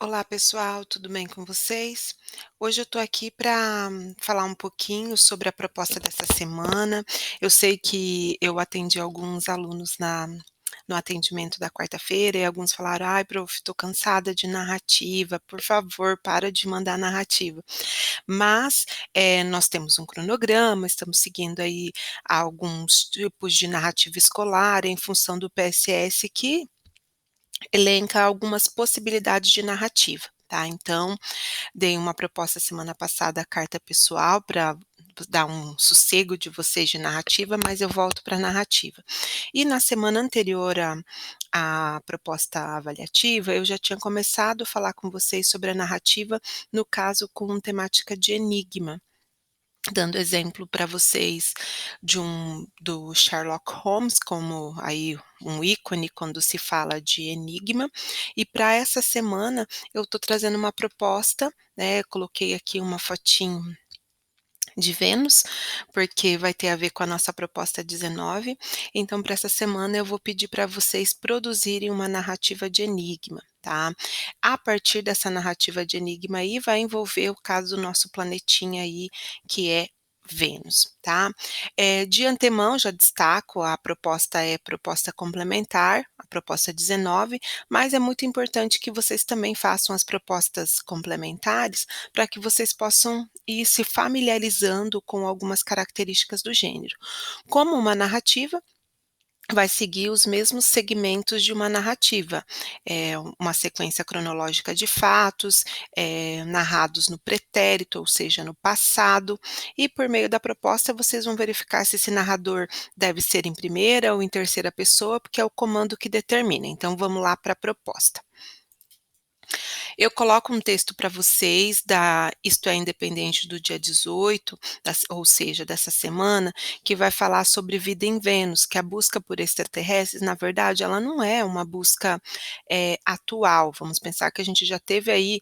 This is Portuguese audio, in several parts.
Olá pessoal, tudo bem com vocês? Hoje eu estou aqui para falar um pouquinho sobre a proposta dessa semana. Eu sei que eu atendi alguns alunos no atendimento da quarta-feira e alguns falaram: "Ai, prof, estou cansada de narrativa, por favor, para de mandar narrativa". Mas, nós temos um cronograma, estamos seguindo aí alguns tipos de narrativa escolar em função do PSS que elenca algumas possibilidades de narrativa, tá. Então, dei uma proposta semana passada, a carta pessoal, para dar um sossego de vocês de narrativa, mas eu volto para narrativa. E na semana anterior à proposta avaliativa, eu já tinha começado a falar com vocês sobre a narrativa, no caso com temática de enigma. Dando exemplo para vocês do Sherlock Holmes como aí um ícone quando se fala de enigma, e para essa semana eu estou trazendo uma proposta, né, coloquei aqui uma fotinho de Vênus, porque vai ter a ver com a nossa proposta 19. Então para essa semana eu vou pedir para vocês produzirem uma narrativa de enigma, tá. A partir dessa narrativa de enigma aí, vai envolver o caso do nosso planetinha aí, que é Vênus, tá. De antemão já destaco, a proposta é proposta complementar, a proposta 19, mas é muito importante que vocês também façam as propostas complementares, para que vocês possam ir se familiarizando com algumas características do gênero. Como uma narrativa, vai seguir os mesmos segmentos de uma narrativa, uma sequência cronológica de fatos, narrados no pretérito, ou seja, no passado, e por meio da proposta vocês vão verificar se esse narrador deve ser em primeira ou em terceira pessoa, porque é o comando que determina. Então vamos lá para a proposta. Eu coloco um texto para vocês da Isto é Independente do dia 18, ou seja, dessa semana, que vai falar sobre vida em Vênus, que a busca por extraterrestres, na verdade, ela não é uma busca, atual. Vamos pensar que a gente já teve aí,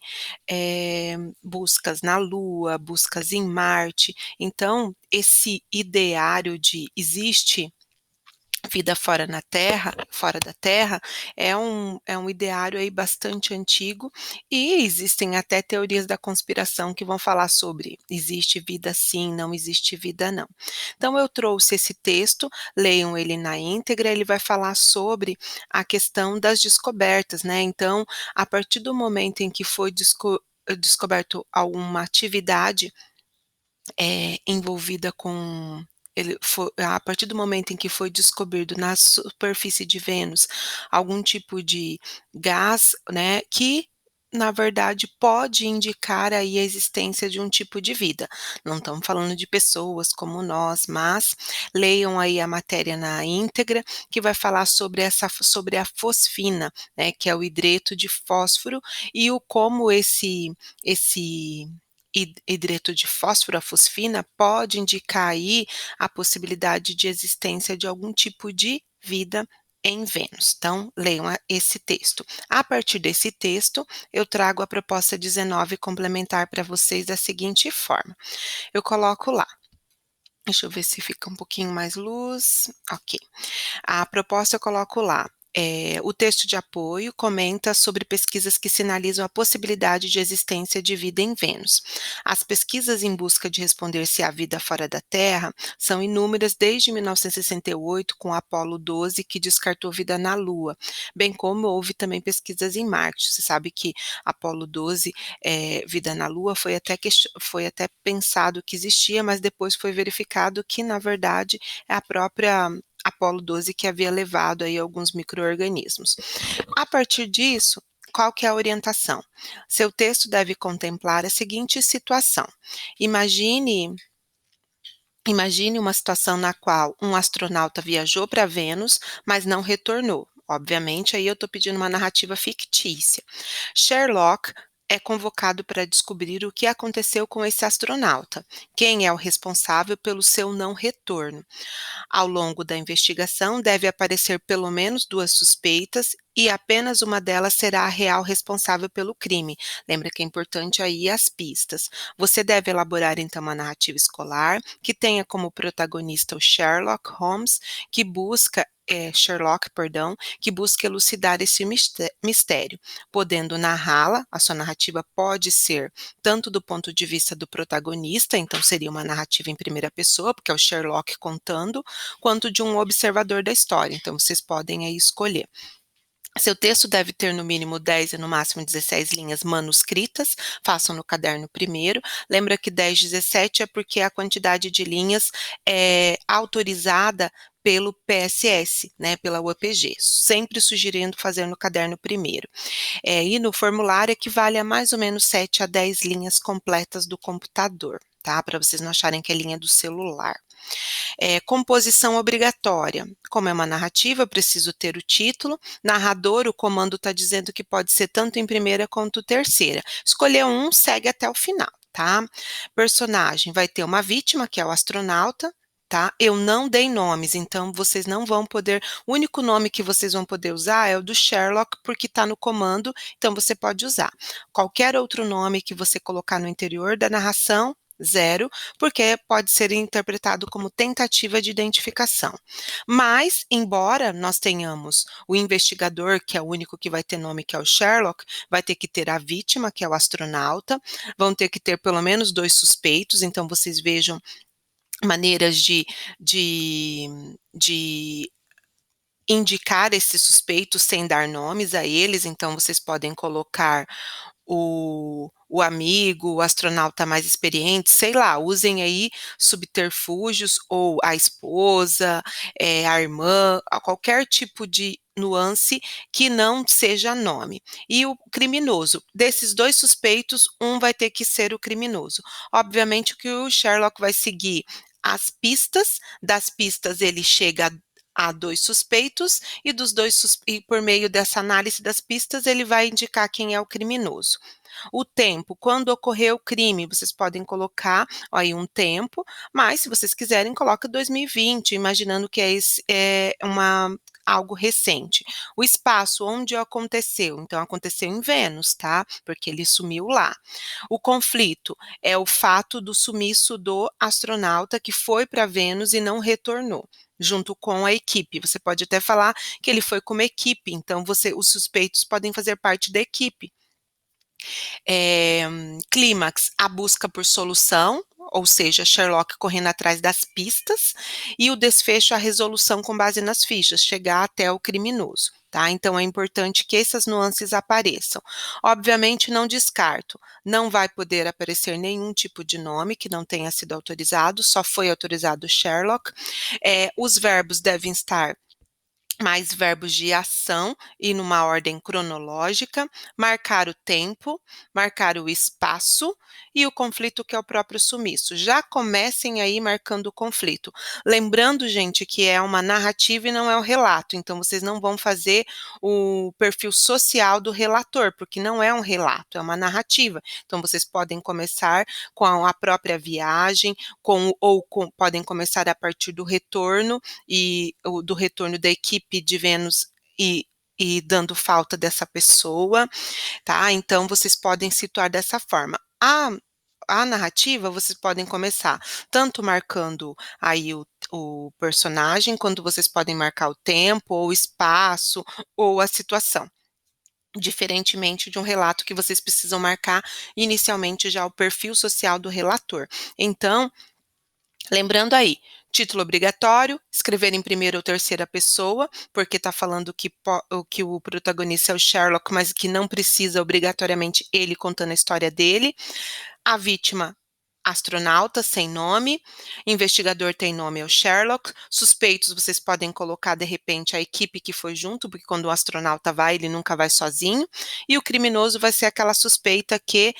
buscas na Lua, buscas em Marte. Então, esse ideário de existe vida fora da Terra, é um ideário aí bastante antigo, e existem até teorias da conspiração que vão falar sobre existe vida sim, não existe vida não. Então eu trouxe esse texto, leiam ele na íntegra, ele vai falar sobre a questão das descobertas, né, então, a partir do momento em que foi descoberto alguma atividade envolvida com ele fo a partir do momento em que foi descoberto na superfície de Vênus algum tipo de gás, né, que na verdade pode indicar aí a existência de um tipo de vida. Não estamos falando de pessoas como nós, mas leiam aí a matéria na íntegra, que vai falar sobre a fosfina, né, que é o hidreto de fósforo, e o como esse hidreto de fósforo, a fosfina, pode indicar aí a possibilidade de existência de algum tipo de vida em Vênus. Então, leiam esse texto. A partir desse texto, eu trago a proposta 19 complementar para vocês da seguinte forma: eu coloco lá, deixa eu ver se fica um pouquinho mais luz, ok. A proposta eu coloco lá, o texto de apoio comenta sobre pesquisas que sinalizam a possibilidade de existência de vida em Vênus. As pesquisas em busca de responder se há vida fora da Terra são inúmeras desde 1968, com Apolo 12, que descartou vida na Lua, bem como houve também pesquisas em Marte. Você sabe que Apolo 12, vida na Lua, foi até pensado que existia, mas depois foi verificado que, na verdade, é a própria Apolo 12 que havia levado aí alguns micro-organismos. A partir disso, qual que é a orientação? Seu texto deve contemplar a seguinte situação: imagine imagine uma situação na qual um astronauta viajou para Vênus, mas não retornou. Obviamente, aí eu estou pedindo uma narrativa fictícia. Sherlock é convocado para descobrir o que aconteceu com esse astronauta. Quem é o responsável pelo seu não retorno? Ao longo da investigação, deve aparecer pelo menos 2 suspeitas e apenas uma delas será a real responsável pelo crime. Lembra que é importante aí as pistas. Você deve elaborar então uma narrativa escolar que tenha como protagonista o Sherlock Holmes, que busca Sherlock, perdão, que busca elucidar esse mistério, podendo narrá-la. A sua narrativa pode ser tanto do ponto de vista do protagonista, então seria uma narrativa em primeira pessoa, porque é o Sherlock contando, quanto de um observador da história. Então vocês podem aí escolher. Seu texto deve ter no mínimo 10 e no máximo 16 linhas manuscritas, façam no caderno primeiro. Lembra que 10, 17 é porque a quantidade de linhas é autorizada pelo PSS, né, pela UEPG, sempre sugerindo fazer no caderno primeiro. E no formulário equivale a mais ou menos 7 a 10 linhas completas do computador, tá? Para vocês não acharem que é linha do celular. Composição obrigatória. Como é uma narrativa, eu preciso ter o título. Narrador, o comando está dizendo que pode ser tanto em primeira quanto terceira. Escolher um, segue até o final, tá? Personagem, vai ter uma vítima, que é o astronauta, tá? Eu não dei nomes, então vocês não vão poder. O único nome que vocês vão poder usar é o do Sherlock, porque está no comando, então você pode usar. Qualquer outro nome que você colocar no interior da narração, zero, porque pode ser interpretado como tentativa de identificação. Mas, embora nós tenhamos o investigador, que é o único que vai ter nome, que é o Sherlock, vai ter que ter a vítima, que é o astronauta, vão ter que ter pelo menos 2 suspeitos, então vocês vejam maneiras de indicar esses suspeitos sem dar nomes a eles, então vocês podem colocar o amigo, o astronauta mais experiente, sei lá, usem aí subterfúgios, ou a esposa, a irmã, qualquer tipo de nuance que não seja nome. E o criminoso, desses 2 suspeitos, um vai ter que ser o criminoso. Obviamente que o Sherlock vai seguir as pistas, das pistas ele chega a 2 suspeitos, e dos 2 e por meio dessa análise das pistas, ele vai indicar quem é o criminoso. O tempo, quando ocorreu o crime, vocês podem colocar aí um tempo, mas se vocês quiserem, coloca 2020, imaginando que algo recente. O espaço onde aconteceu, então aconteceu em Vênus, tá? Porque ele sumiu lá. O conflito é o fato do sumiço do astronauta que foi para Vênus e não retornou, junto com a equipe. Você pode até falar que ele foi com uma equipe, então os suspeitos podem fazer parte da equipe. Clímax, a busca por solução, ou seja, Sherlock correndo atrás das pistas, e o desfecho, a resolução com base nas fichas, chegar até o criminoso. Tá? Então é importante que essas nuances apareçam. Obviamente, não descarto, não vai poder aparecer nenhum tipo de nome que não tenha sido autorizado, só foi autorizado Sherlock. Os verbos devem estar mais verbos de ação e numa ordem cronológica, marcar o tempo, marcar o espaço e o conflito, que é o próprio sumiço. Já comecem aí marcando o conflito. Lembrando, gente, que é uma narrativa e não é um relato, então vocês não vão fazer o perfil social do relator, porque não é um relato, é uma narrativa. Então vocês podem começar com a própria viagem, podem começar a partir do retorno e do retorno da equipe de Vênus e dando falta dessa pessoa, tá? Então vocês podem situar dessa forma. A narrativa, vocês podem começar tanto marcando aí o personagem, quanto vocês podem marcar o tempo, ou o espaço, ou a situação. Diferentemente de um relato, que vocês precisam marcar inicialmente já o perfil social do relator. Então, lembrando aí, título obrigatório, escrever em primeira ou terceira pessoa, porque está falando que o protagonista é o Sherlock, mas que não precisa obrigatoriamente ele contando a história dele. A vítima, astronauta, sem nome. Investigador tem nome, é o Sherlock. Suspeitos, vocês podem colocar, de repente, a equipe que foi junto, porque quando o astronauta vai, ele nunca vai sozinho. E o criminoso vai ser aquela suspeita que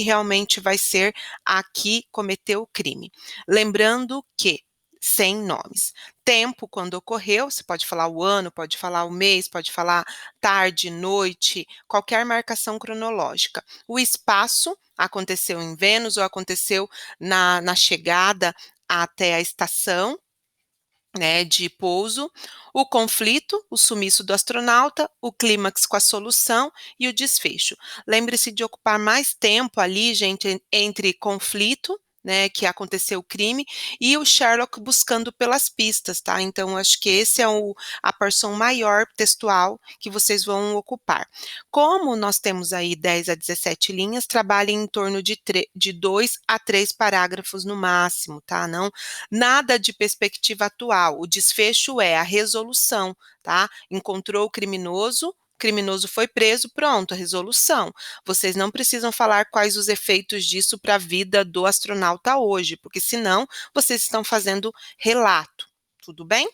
realmente vai ser a que cometeu o crime. Lembrando que sem nomes. Tempo, quando ocorreu, você pode falar o ano, pode falar o mês, pode falar tarde, noite, qualquer marcação cronológica. O espaço, aconteceu em Vênus ou aconteceu na chegada até a estação, né, de pouso. O conflito, o sumiço do astronauta, o clímax com a solução e o desfecho. Lembre-se de ocupar mais tempo ali, gente, entre conflito, né, que aconteceu o crime, e o Sherlock buscando pelas pistas, tá? Então, acho que esse é a porção maior textual que vocês vão ocupar. Como nós temos aí 10 a 17 linhas, trabalhem em torno de 2 a 3 parágrafos no máximo, tá? Não, nada de perspectiva atual. O desfecho é a resolução, tá? Encontrou o criminoso foi preso, pronto, a resolução. Vocês não precisam falar quais os efeitos disso para a vida do astronauta hoje, porque senão vocês estão fazendo relato. Tudo bem?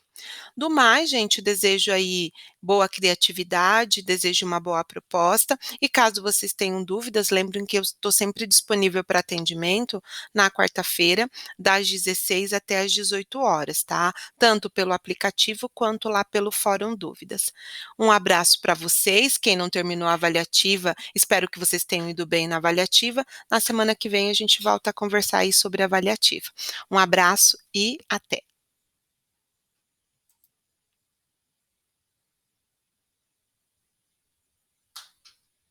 Do mais, gente, desejo aí boa criatividade, desejo uma boa proposta. E caso vocês tenham dúvidas, lembrem que eu estou sempre disponível para atendimento na quarta-feira, das 16 até as 18 horas, tá? Tanto pelo aplicativo quanto lá pelo Fórum Dúvidas. Um abraço para vocês. Quem não terminou a avaliativa, espero que vocês tenham ido bem na avaliativa. Na semana que vem a gente volta a conversar aí sobre a avaliativa. Um abraço e até!